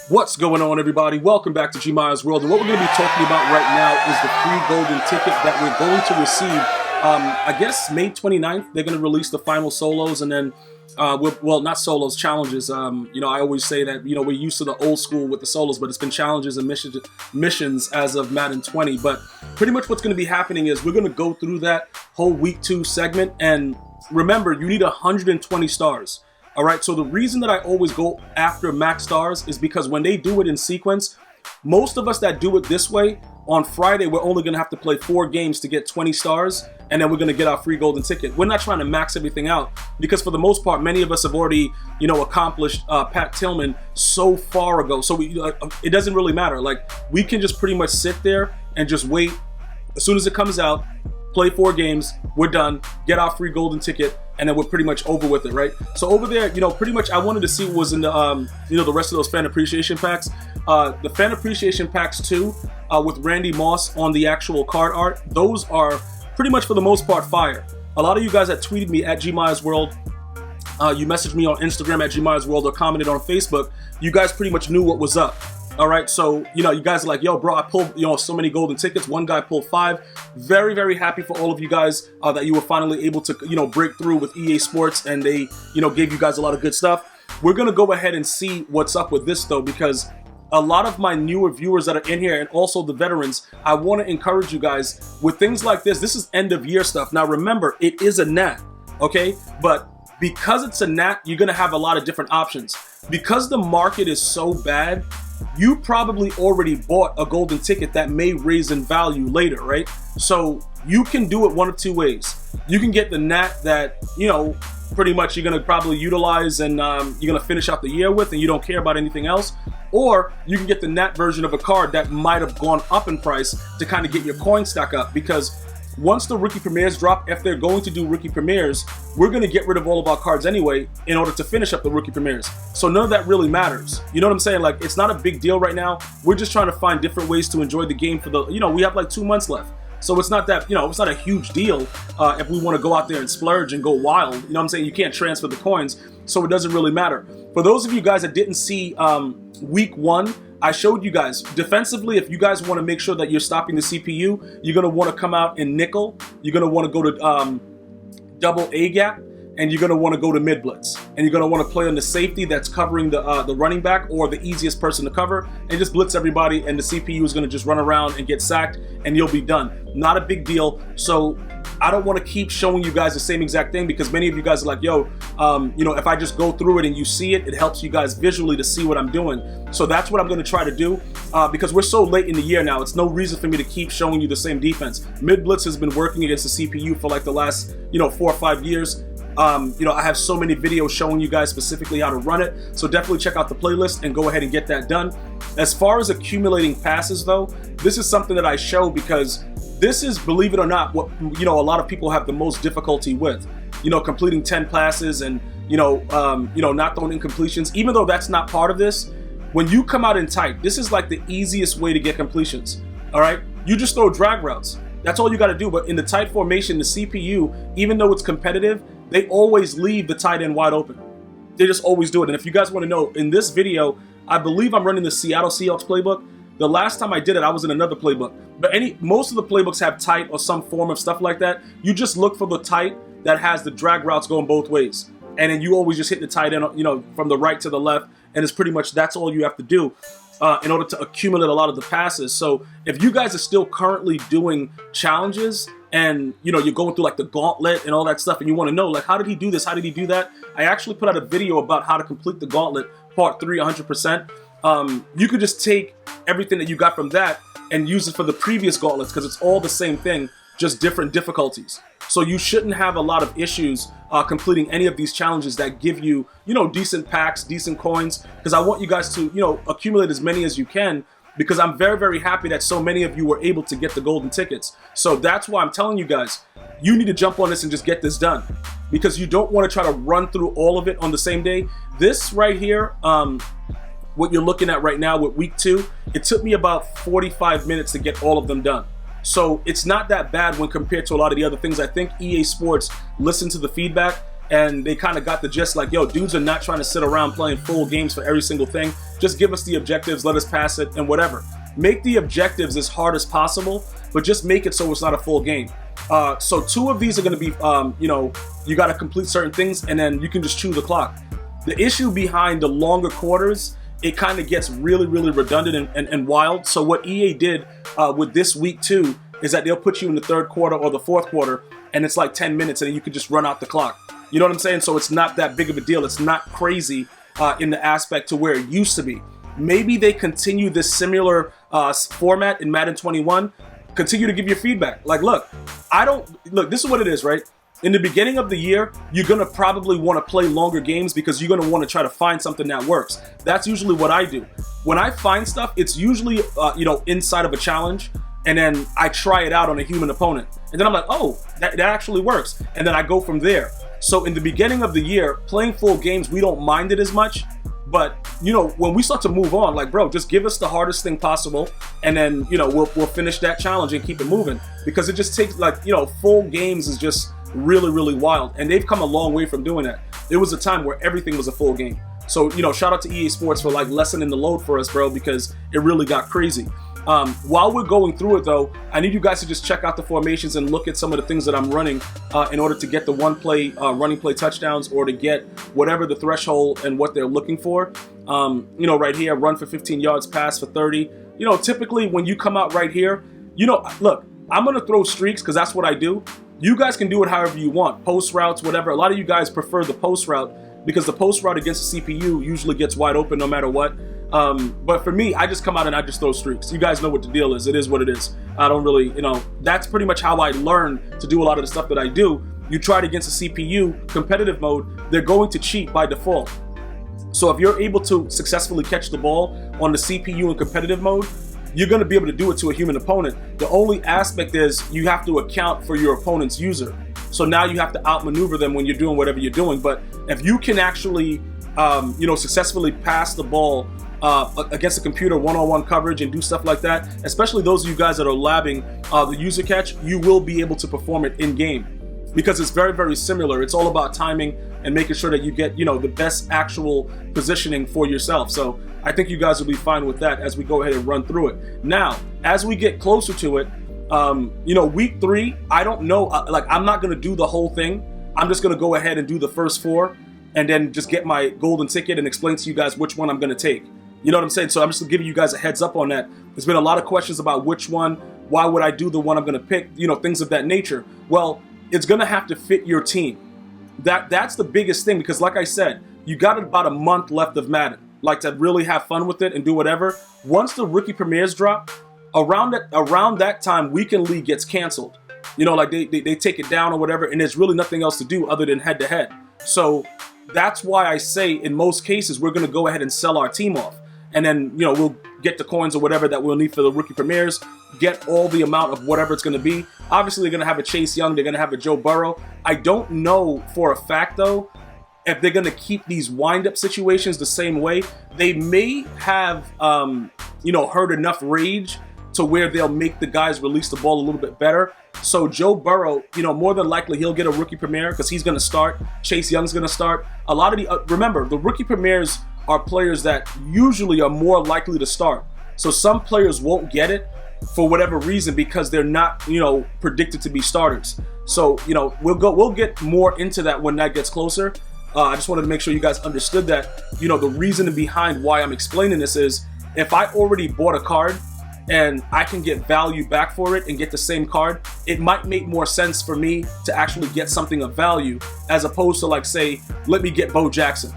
What's going on, everybody? Welcome back to GmiasWorld, and what we're going to be talking about right now is the free golden ticket that we're going to receive. I guess May 29th, they're going to release the final solos, and then, well, not solos, challenges. I always say that, we're used to the old school with the solos, but it's been challenges and missions as of Madden 20. But pretty much what's going to be happening is we're going to go through that whole week 2 segment, and remember, you need 120 stars. All right, so the reason that I always go after max stars is because when they do it in sequence, most of us that do it this way, on Friday, we're only going to have to play 4 games to get 20 stars, and then we're going to get our free golden ticket. We're not trying to max everything out because for the most part, many of us have already, accomplished Pat Tillman so far ago. So it doesn't really matter. Like, we can just pretty much sit there and just wait. As soon as it comes out, play 4 games, we're done, get our free golden ticket, and then we're pretty much over with it, right? So over there, pretty much I wanted to see what was in the, the rest of those fan appreciation packs. The fan appreciation packs too, with Randy Moss on the actual card art, those are pretty much for the most part fire. A lot of you guys that tweeted me at GmiasWorld, you messaged me on Instagram at GmiasWorld or commented on Facebook, you guys pretty much knew what was up. All right, so, you guys are like, yo, bro, I pulled, so many golden tickets. One guy pulled 5. Very, very happy for all of you guys that you were finally able to, break through with EA Sports, and they, gave you guys a lot of good stuff. We're going to go ahead and see what's up with this, though, because a lot of my newer viewers that are in here and also the veterans, I want to encourage you guys with things like this. This is end of year stuff. Now, remember, it is a NAT, okay? But because it's a NAT, you're going to have a lot of different options. Because the market is so bad, you probably already bought a golden ticket that may raise in value later, right? So you can do it one of 2 ways. You can get the NAT that, pretty much you're going to probably utilize and you're going to finish out the year with and you don't care about anything else. Or you can get the NAT version of a card that might have gone up in price to kind of get your coin stack up, because once the rookie premieres drop, if they're going to do rookie premieres, we're going to get rid of all of our cards anyway in order to finish up the rookie premieres. So none of that really matters. You know what I'm saying? Like, it's not a big deal right now. We're just trying to find different ways to enjoy the game for the, we have like 2 months left. So it's not that, it's not a huge deal if we want to go out there and splurge and go wild. You know what I'm saying? You can't transfer the coins, so it doesn't really matter. For those of you guys that didn't see week 1, I showed you guys defensively. If you guys want to make sure that you're stopping the CPU, you're going to want to come out in nickel. You're going to want to go to double A gap, and you're going to want to go to mid blitz. And you're going to want to play on the safety that's covering the running back or the easiest person to cover, and just blitz everybody, and the CPU is going to just run around and get sacked, and you'll be done. Not a big deal. So I don't want to keep showing you guys the same exact thing, because many of you guys are like, yo, if I just go through it and you see it, it helps you guys visually to see what I'm doing. So that's what I'm going to try to do, because we're so late in the year now. It's no reason for me to keep showing you the same defense. Mid blitz has been working against the CPU for like the last, 4 or 5 years. I have so many videos showing you guys specifically how to run it. So definitely check out the playlist and go ahead and get that done. As far as accumulating passes, though, this is something that I show because this is, believe it or not, what a lot of people have the most difficulty with. Completing 10 passes and not throwing incompletions. Even though that's not part of this, when you come out in tight, this is like the easiest way to get completions. All right, you just throw drag routes. That's all you got to do. But in the tight formation, the CPU, even though it's competitive, they always leave the tight end wide open. They just always do it. And if you guys want to know, in this video, I believe I'm running the Seattle Seahawks playbook. The last time I did it, I was in another playbook. But most of the playbooks have tight or some form of stuff like that. You just look for the tight that has the drag routes going both ways. And then you always just hit the tight end, from the right to the left. And it's pretty much, that's all you have to do in order to accumulate a lot of the passes. So if you guys are still currently doing challenges and, you're going through like the gauntlet and all that stuff, and you want to know, like, how did he do this? How did he do that? I actually put out a video about how to complete the gauntlet, part 3, 100%. You could just take everything that you got from that and use it for the previous gauntlets, because it's all the same thing, just different difficulties. So you shouldn't have a lot of issues completing any of these challenges that give you, decent packs, decent coins, because I want you guys to, accumulate as many as you can, because I'm very, very happy that so many of you were able to get the golden tickets. So that's why I'm telling you guys, you need to jump on this and just get this done, because you don't want to try to run through all of it on the same day. This right here, what you're looking at right now with week 2, it took me about 45 minutes to get all of them done. So it's not that bad when compared to a lot of the other things. I think EA Sports listened to the feedback and they kind of got the gist like, yo, dudes are not trying to sit around playing full games for every single thing. Just give us the objectives, let us pass it, and whatever. Make the objectives as hard as possible, but just make it so it's not a full game. So 2 of these are going to be, you know, you got to complete certain things, and then you can just chew the clock. The issue behind the longer quarters, it kind of gets really, really redundant and wild. So what EA did with this week 2 is that they'll put you in the 3rd quarter or the 4th quarter, and it's like 10 minutes, and then you can just run out the clock. You know what I'm saying? So it's not that big of a deal. It's not crazy in the aspect to where it used to be. Maybe they continue this similar format in Madden 21. Continue to give your feedback. Like, look, this is what it is, right? In the beginning of the year, you're going to probably want to play longer games because you're going to want to try to find something that works. That's usually what I do. When I find stuff, it's usually, you know, inside of a challenge, and then I try it out on a human opponent. And then I'm like, oh, that actually works. And then I go from there. So in the beginning of the year, playing full games, we don't mind it as much. But, you know, when we start to move on, like, bro, just give us the hardest thing possible, and then, you know, we'll finish that challenge and keep it moving. Because it just takes, like, you know, full games is just really, really wild. And they've come a long way from doing that. There was a time where everything was a full game. So, you know, shout out to EA Sports for, like, lessening the load for us, bro, because it really got crazy. While we're going through it, though, I need you guys to just check out the formations and look at some of the things that I'm running in order to get the running play touchdowns, or to get whatever the threshold and what they're looking for. You know, right here, run for 15 yards, pass for 30. You know, typically when you come out right here, you know, look, I'm going to throw streaks because that's what I do. You guys can do it however you want. Post routes, whatever. A lot of you guys prefer the post route because the post route against the CPU usually gets wide open no matter what. But for me, I just come out and I just throw streaks. You guys know what the deal is. It is what it is. I don't really, you know, that's pretty much how I learned to do a lot of the stuff that I do. You try it against the CPU, competitive mode, they're going to cheat by default. So if you're able to successfully catch the ball on the CPU in competitive mode, you're going to be able to do it to a human opponent. The only aspect is you have to account for your opponent's user. So now you have to outmaneuver them when you're doing whatever you're doing. But if you can actually, you know, successfully pass the ball against the computer one-on-one coverage and do stuff like that, especially those of you guys that are labbing the user catch, you will be able to perform it in game because it's very, very similar. It's all about timing and making sure that you get, you know, the best actual positioning for yourself. So I think you guys will be fine with that as we go ahead and run through it. Now, as we get closer to it, you know, week 3, I don't know, like, I'm not going to do the whole thing. I'm just going to go ahead and do the first 4 and then just get my golden ticket and explain to you guys which one I'm going to take. You know what I'm saying? So I'm just giving you guys a heads up on that. There's been a lot of questions about which one, why would I do the one I'm going to pick, you know, things of that nature. Well, it's going to have to fit your team. That's the biggest thing, because like I said, you got about a month left of Madden, like, to really have fun with it and do whatever. Once the rookie premieres drop, around that time, Weekend League gets canceled. You know, like they take it down or whatever, and there's really nothing else to do other than head-to-head. So that's why I say in most cases, we're going to go ahead and sell our team off. And then, you know, we'll get the coins or whatever that we'll need for the rookie premieres, get all the amount of whatever it's going to be. Obviously, they're going to have a Chase Young. They're going to have a Joe Burrow. I don't know for a fact, though, if they're going to keep these wind-up situations the same way. They may have, you know, heard enough rage to where they'll make the guys release the ball a little bit better. So Joe Burrow, you know, more than likely he'll get a rookie premiere because he's going to start. Chase Young's going to start. A lot of the, remember, the rookie premieres are players that usually are more likely to start. So some players won't get it for whatever reason because they're not, you know, predicted to be starters. So, you know, we'll get more into that when that gets closer. I just wanted to make sure you guys understood that, you know, the reason behind why I'm explaining this is if I already bought a card and I can get value back for it and get the same card, it might make more sense for me to actually get something of value as opposed to, like, say, let me get Bo Jackson.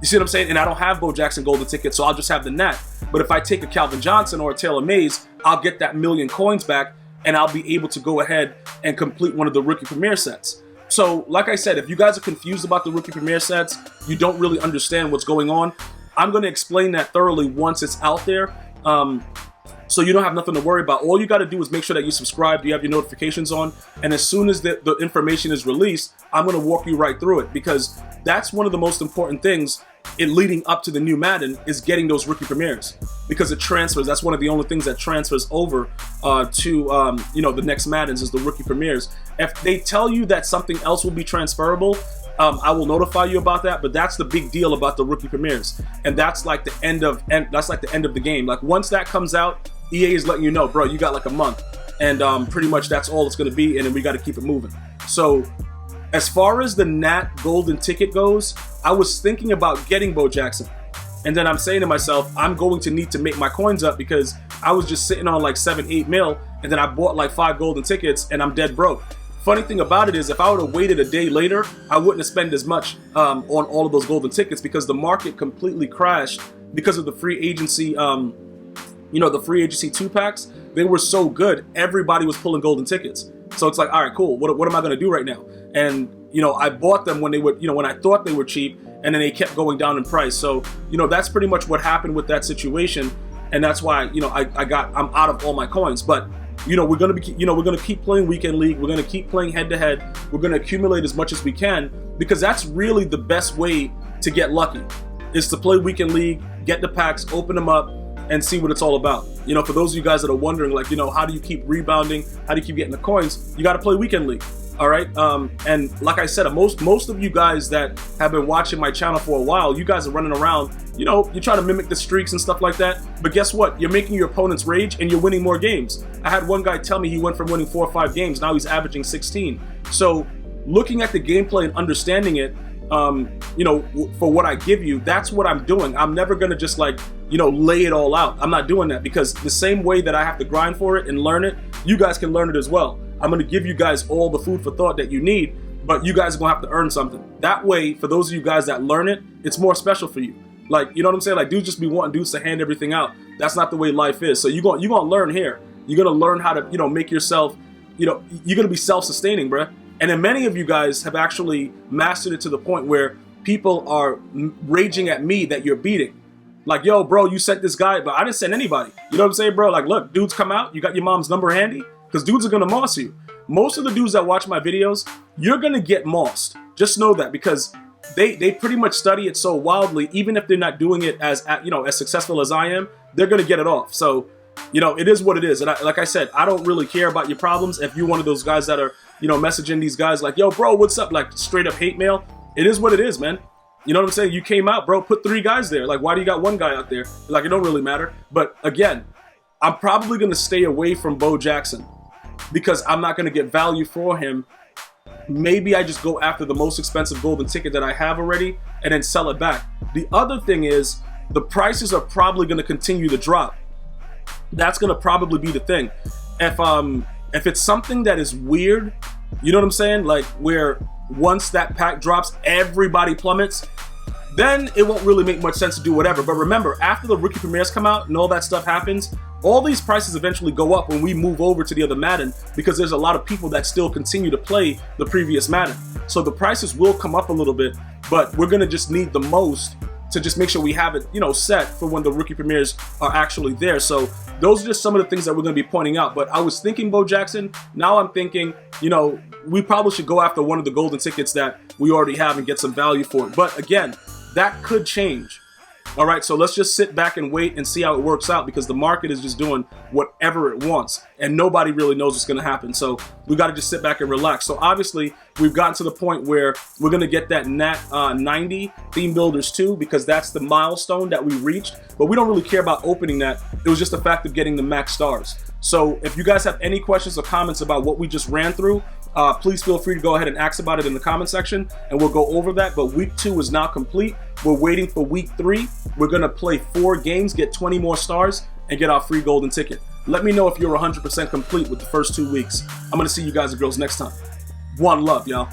You see what I'm saying? And I don't have Bo Jackson golden ticket, so I'll just have the Nat. But if I take a Calvin Johnson or a Taylor Mays, I'll get that million coins back and I'll be able to go ahead and complete one of the rookie premiere sets. So, like I said, if you guys are confused about the rookie premiere sets, you don't really understand what's going on, I'm going to explain that thoroughly once it's out there. So you don't have nothing to worry about. All you got to do is make sure that you subscribe, you have your notifications on, and as soon as the information is released, I'm going to walk you right through it, because that's one of the most important things in leading up to the new Madden is getting those rookie premieres, because it transfers. That's one of the only things that transfers over to you know, the next Maddens is the rookie premieres. If they tell you that something else will be transferable, I will notify you about that. But that's the big deal about the rookie premieres, and that's like the end of the game. Like once that comes out, EA is letting you know, bro, you got like a month, and pretty much that's all it's going to be, and then we got to keep it moving. So as far as the Nat golden ticket goes, I was thinking about getting Bo Jackson, and then I'm saying to myself, I'm going to need to make my coins up because I was just sitting on like 7-8 mil, and then I bought like 5 golden tickets, and I'm dead broke. Funny thing about it is, if I would have waited a day later, I wouldn't have spent as much on all of those golden tickets, because the market completely crashed because of the free agency. The free agency 2-packs, they were so good, everybody was pulling golden tickets. So it's like, all right, cool. What am I going to do right now? And I bought them when they were, when I thought they were cheap, and then they kept going down in price. So that's pretty much what happened with that situation, and that's why I'm out of all my coins. But we're gonna keep playing weekend league. We're gonna keep playing head to head. We're gonna accumulate as much as we can, because that's really the best way to get lucky, is to play weekend league, get the packs, open them up, and see what it's all about. For those of you guys that are wondering, like, how do you keep rebounding? How do you keep getting the coins? You got to play weekend league. All right. And like I said, most of you guys that have been watching my channel for a while, you guys are running around, you're trying to mimic the streaks and stuff like that. But guess what? You're making your opponents rage, and you're winning more games. I had one guy tell me he went from winning 4 or 5 games, now he's averaging 16. So looking at the gameplay and understanding it, for what I give you, that's what I'm doing. I'm never going to just lay it all out. I'm not doing that, because the same way that I have to grind for it and learn it, you guys can learn it as well. I'm going to give you guys all the food for thought that you need, but you guys are going to have to earn something. That way, for those of you guys that learn it, it's more special for you. Like, you know what I'm saying? Like, dudes just be wanting dudes to hand everything out. That's not the way life is. So you're going to learn here. You're going to learn how to, make yourself, you're going to be self-sustaining, bruh. And then many of you guys have actually mastered it to the point where people are raging at me that you're beating. Like, yo, bro, you sent this guy, but I didn't send anybody. You know what I'm saying, bro? Like, look, dudes come out, you got your mom's number handy, because dudes are going to moss you. Most of the dudes that watch my videos, you're going to get mossed. Just know that, because they pretty much study it so wildly, even if they're not doing it as successful as I am, they're going to get it off. So, it is what it is. And like I said, I don't really care about your problems. If you're one of those guys that are, messaging these guys like, yo, bro, what's up? Like, straight up hate mail. It is what it is, man. You know what I'm saying? You came out, bro, put 3 guys there. Like, why do you got 1 guy out there? Like, it don't really matter. But again, I'm probably going to stay away from Bo Jackson, because I'm not going to get value for him. Maybe I just go after the most expensive golden ticket that I have already and then sell it back. The other thing is, the prices are probably going to continue to drop. That's going to probably be the thing. If it's something that is weird, you know what I'm saying? Like, where once that pack drops, everybody plummets, then it won't really make much sense to do whatever. But remember, after the rookie premieres come out and all that stuff happens, all these prices eventually go up when we move over to the other Madden, because there's a lot of people that still continue to play the previous Madden. So the prices will come up a little bit, but we're going to just need the most to just make sure we have it, set for when the rookie premieres are actually there. So those are just some of the things that we're going to be pointing out. But I was thinking Bo Jackson. Now I'm thinking, we probably should go after one of the golden tickets that we already have and get some value for it. But again, that could change. All right, so let's just sit back and wait and see how it works out, because the market is just doing whatever it wants, and nobody really knows what's going to happen. So we got to just sit back and relax. So obviously, we've gotten to the point where we're going to get that Nat 90 Theme Builders 2, because that's the milestone that we reached. But we don't really care about opening that. It was just the fact of getting the max stars. So if you guys have any questions or comments about what we just ran through, please feel free to go ahead and ask about it in the comment section, and we'll go over that. But week 2 is now complete. We're waiting for week 3. We're going to play 4 games, get 20 more stars, and get our free golden ticket. Let me know if you're 100% complete with the first 2 weeks. I'm going to see you guys and girls next time. One love, y'all.